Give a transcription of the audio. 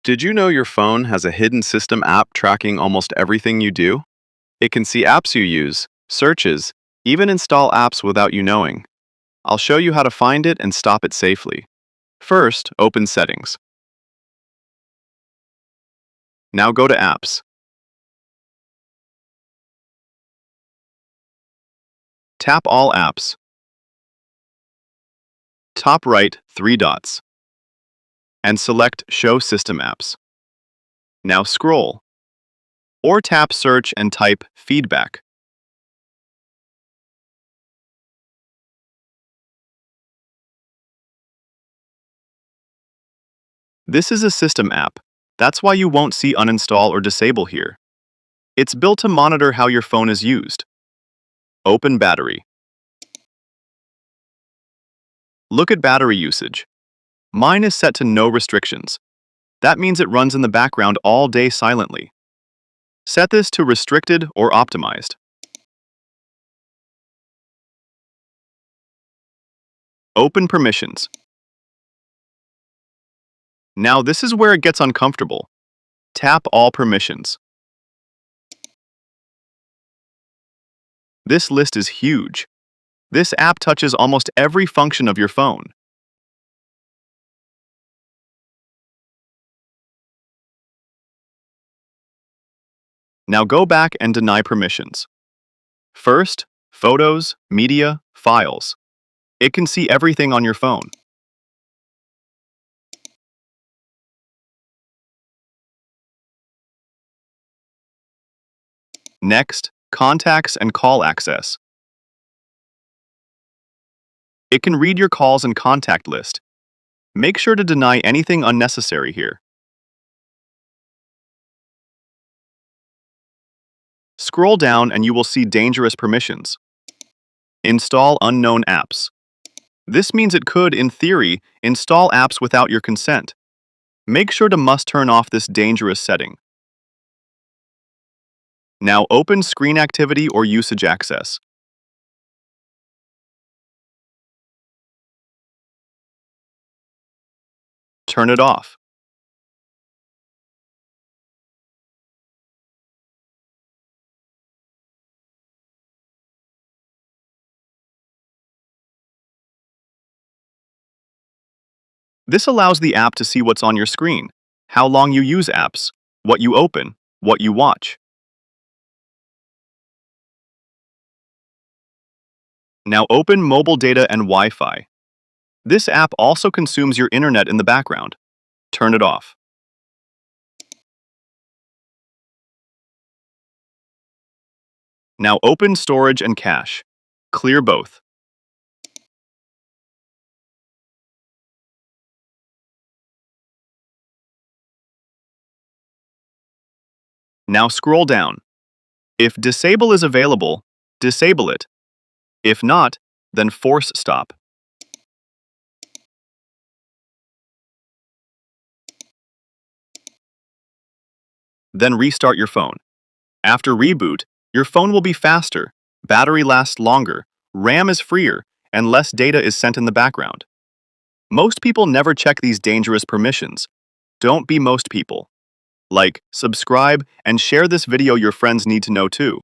Did you know your phone has a hidden system app tracking almost everything you do? It can see apps you use, searches, even install apps without you knowing. I'll show you how to find it and stop it safely. First, open Settings. Now go to Apps. Tap All Apps. Top right, 3 dots. And select Show System Apps. Now scroll. Or tap Search and type Feedback. This is a system app. That's why you won't see uninstall or disable here. It's built to monitor how your phone is used. Open Battery. Look at battery usage. Mine is set to no restrictions. That means it runs in the background all day silently. Set this to restricted or optimized. Open Permissions. Now this is where it gets uncomfortable. Tap All Permissions. This list is huge. This app touches almost every function of your phone. Now go back and deny permissions. First, Photos, Media, Files. It can see everything on your phone. Next, Contacts and Call Access. It can read your calls and contact list. Make sure to deny anything unnecessary here. Scroll down and you will see dangerous permissions. Install unknown apps. This means it could, in theory, install apps without your consent. Make sure to must turn off this dangerous setting. Now open Screen Activity or Usage Access. Turn it off. This allows the app to see what's on your screen, how long you use apps, what you open, what you watch. Now open Mobile Data and Wi-Fi. This app also consumes your internet in the background. Turn it off. Now open Storage and Cache. Clear both. Now scroll down. If Disable is available, disable it. If not, then force stop. Then restart your phone. After reboot, your phone will be faster, battery lasts longer, RAM is freer, and less data is sent in the background. Most people never check these dangerous permissions. Don't be most people. Like, subscribe, and share this video your friends need to know too.